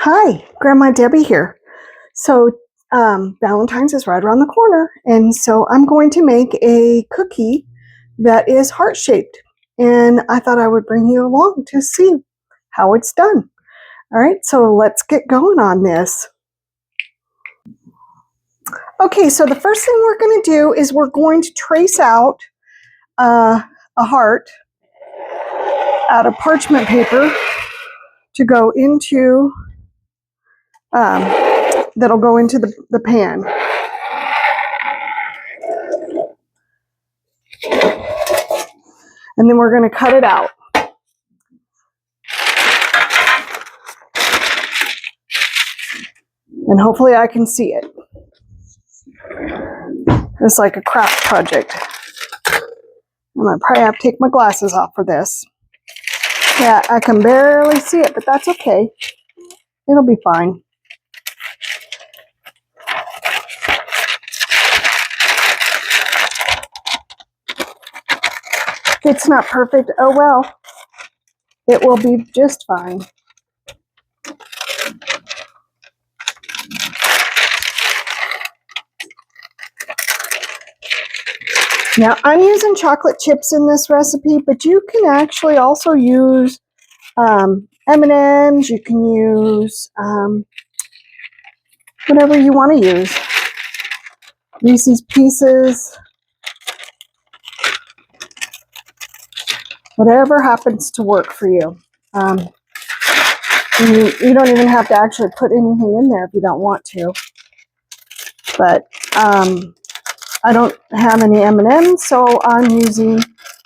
Hi, Grandma Debbie here. So, Valentine's is right around the corner, and so I'm going to make a cookie that is heart-shaped. And I thought I would bring you along to see how it's done. All right, so let's get going on this. Okay, so the first thing we're going to do is we're going to trace out a heart out of parchment paper to go into that'll go into the pan. And then we're going to cut it out. And hopefully I can see it. It's like a craft project. I'm going to probably have to take my glasses off for this. Yeah, I can barely see it, but that's okay. It'll be fine. It's not perfect. Oh well. It will be just fine. Now, I'm using chocolate chips in this recipe, but you can actually also use M&Ms. You can use whatever you want to use. Reese's Pieces. Whatever happens to work for you. You don't even have to actually put anything in there if you don't want to. But I don't have any M&Ms, so I'm using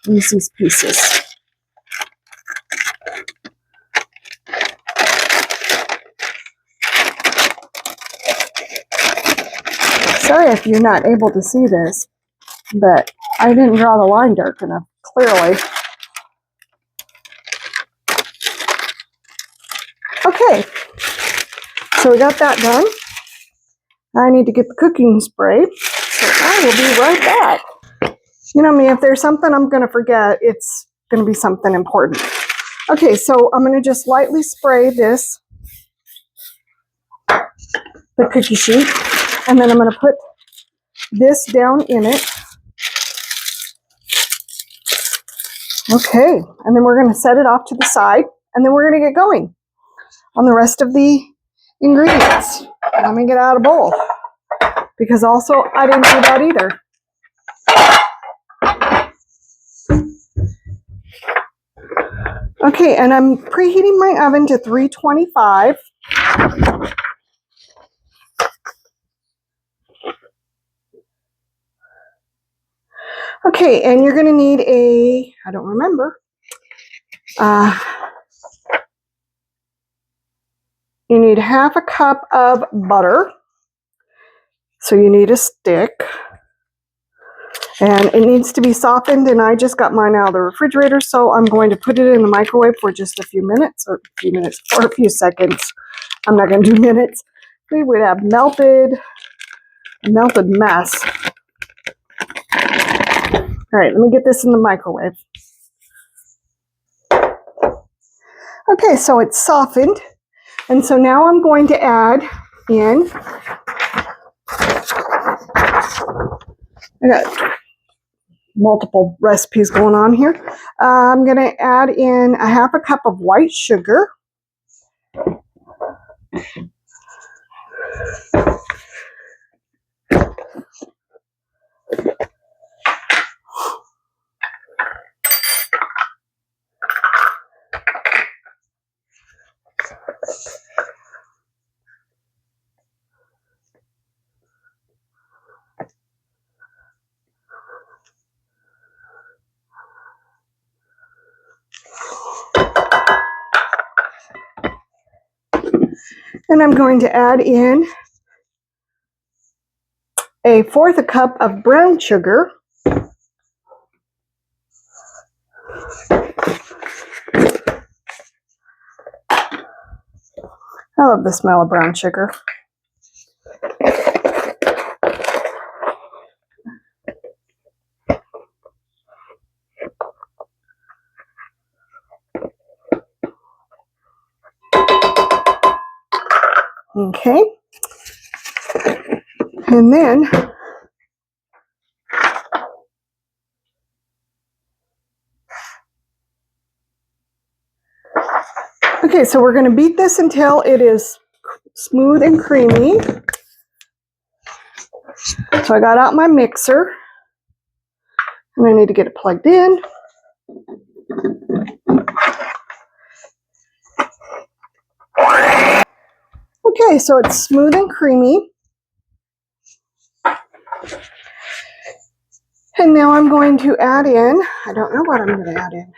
Reese's Pieces. Sorry if you're not able to see this, but I didn't draw the line dark enough, clearly. Okay, so we got that done. I need to get the cooking spray, so I will be right back. You know me, if there's something I'm going to forget, it's going to be something important. Okay, so I'm going to just lightly spray this, the cookie sheet, and then I'm going to put this down in it. Okay, and then we're going to set it off to the side, and then we're going to get going on the rest of the ingredients. Let me get out a bowl, because also I didn't do that either. Okay, and I'm preheating my oven to 325. Okay, and you're going to need I don't remember. You need half a cup of butter. So you need a stick. And it needs to be softened, and I just got mine out of the refrigerator, so I'm going to put it in the microwave for just a few minutes, or a few seconds. I'm not going to do minutes. We would have a melted mess. All right, let me get this in the microwave. Okay, so it's softened, and so now I'm going to add in, I got multiple recipes going on here. I'm going to add in a half a cup of white sugar. And I'm going to add in a fourth a cup of brown sugar. I love the smell of brown sugar. Okay. And then okay, so we're going to beat this until it is smooth and creamy. So I got out my mixer, and I need to get it plugged in. Okay, so it's smooth and creamy. And now I'm going to add in, I don't know what I'm going to add in.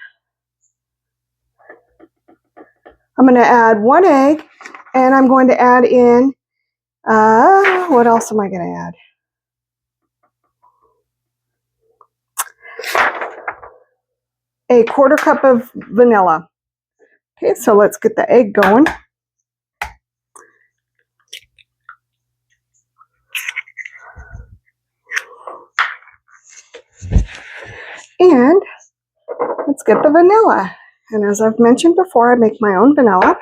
I'm going to add 1 egg, and I'm going to add in, what else am I going to add? A 1/4 cup of vanilla. Okay, so let's get the egg going. And let's get the vanilla. And as I've mentioned before, I make my own vanilla.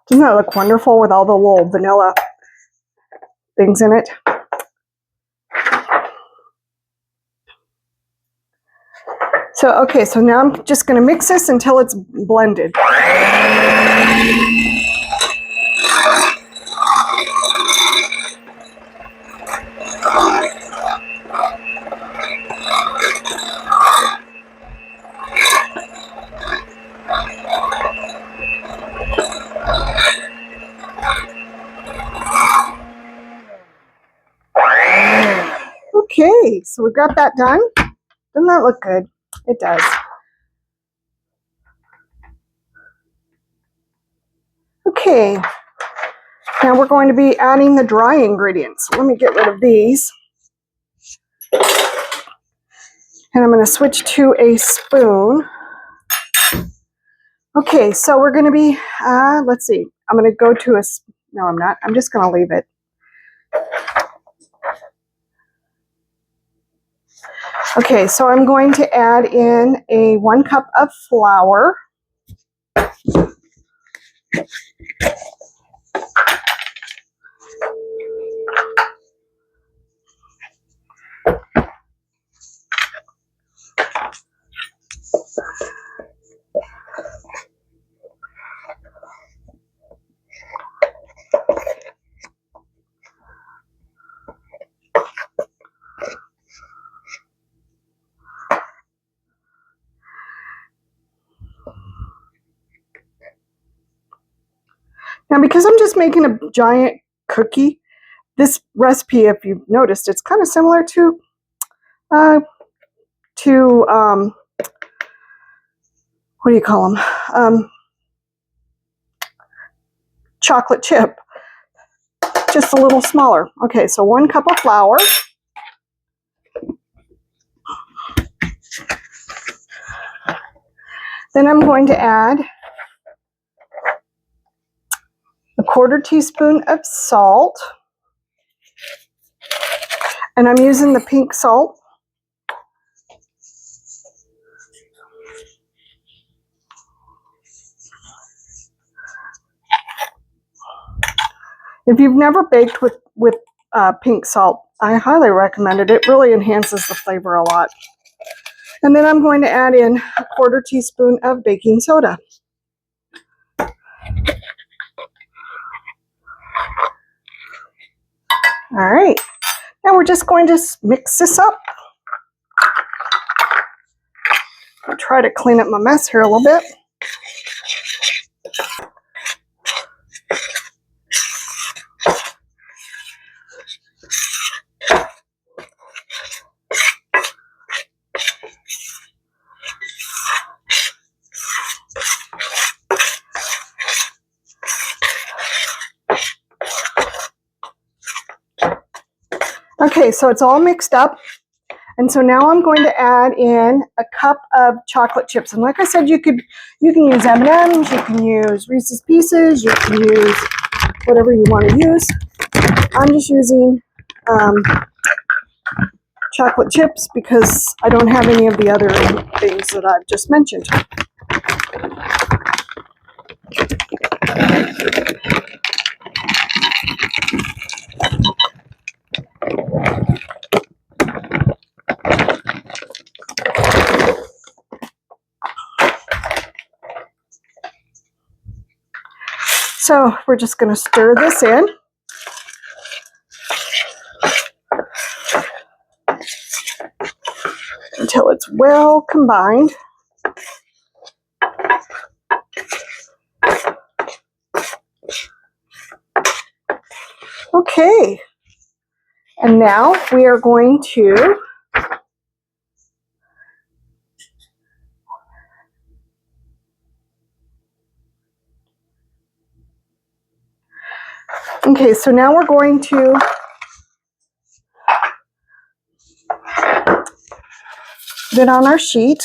Doesn't that look wonderful with all the little vanilla things in it? So, okay, so now I'm just going to mix this until it's blended. Okay, so we got that done. Doesn't that look good? It does. Okay, now we're going to be adding the dry ingredients. Let me get rid of these. And I'm going to switch to a spoon. Okay, so we're going to be, let's see. I'm going to go to a, no I'm not. I'm just going to leave it. Okay, so I'm going to add in a 1 cup of flour. Now, because I'm just making a giant cookie, this recipe, if you've noticed, it's kind of similar to what do you call them? Chocolate chip, just a little smaller. Okay, so 1 cup of flour. Then I'm going to add a 1/4 teaspoon of salt. And I'm using the pink salt. If you've never baked with pink salt, I highly recommend it. It really enhances the flavor a lot. And then I'm going to add in a 1/4 teaspoon of baking soda. All right, now we're just going to mix this up. I'll try to clean up my mess here a little bit. Okay, so it's all mixed up. And so now I'm going to add in a cup of chocolate chips. And like I said, you can use M&Ms, you can use Reese's Pieces, you can use whatever you want to use. I'm just using chocolate chips because I don't have any of the other things that I've just mentioned. So we're just going to stir this in. Until it's well combined. Okay, and now we are going to so now we're going to put it on our sheet.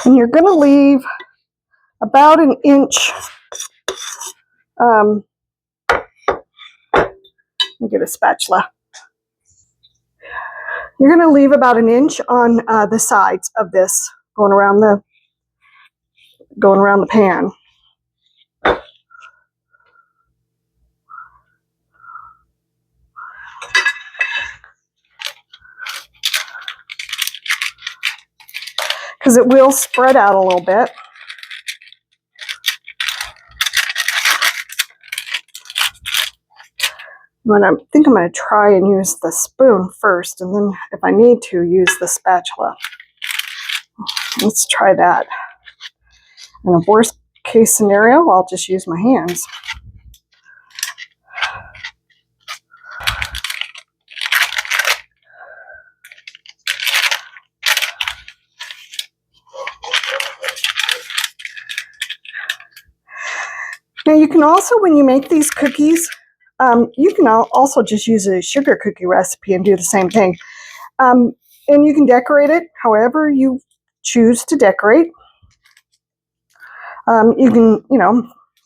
And you're going to leave about an inch. Let me get a spatula. You're going to leave about an inch on the sides of this, going around the pan. Because it will spread out a little bit. I think I'm going to try and use the spoon first, and then if I need to, use the spatula. Let's try that. In a worst case scenario, I'll just use my hands. Now you can also, when you make these cookies, you can also just use a sugar cookie recipe and do the same thing. And you can decorate it however you choose to decorate. You can,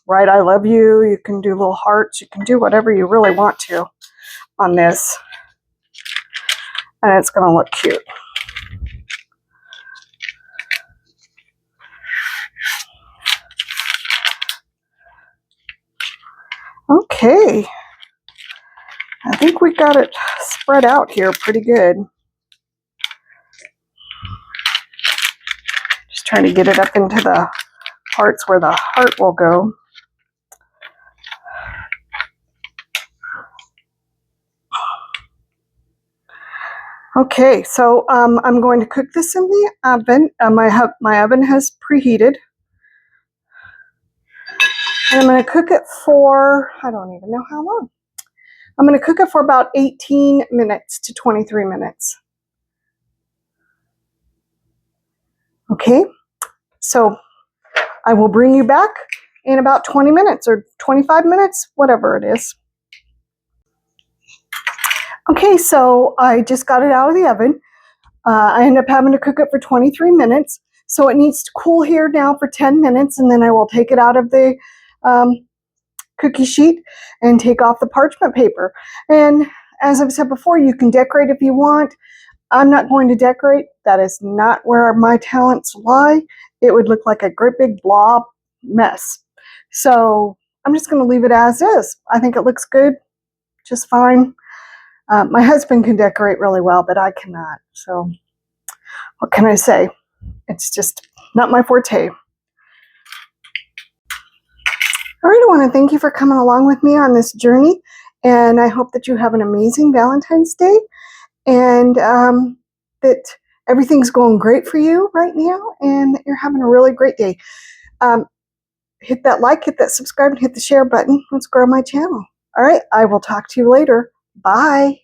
write I love you, you can do little hearts, you can do whatever you really want to on this. And it's going to look cute. Okay. I think we got it spread out here pretty good. Just trying to get it up into the parts where the heart will go. Okay, so I'm going to cook this in the oven. My oven has preheated. And I'm going to cook it for, I don't even know how long. I'm going to cook it for about 18 minutes to 23 minutes. Okay, so I will bring you back in about 20 minutes or 25 minutes, whatever it is. Okay, so I just got it out of the oven. I ended up having to cook it for 23 minutes. So it needs to cool here now for 10 minutes, and then I will take it out of the cookie sheet and take off the parchment paper. And as I've said before, you can decorate if you want. I'm not going to decorate. That is not where my talents lie. It would look like a great big blob mess. So I'm just going to leave it as is. I think it looks good, just fine. My husband can decorate really well, but I cannot. So what can I say? It's just not my forte. All right, I want to thank you for coming along with me on this journey, and I hope that you have an amazing Valentine's Day, and that everything's going great for you right now, and that you're having a really great day. Hit that like, hit that subscribe, and hit the share button. Let's grow my channel. All right, I will talk to you later. Bye.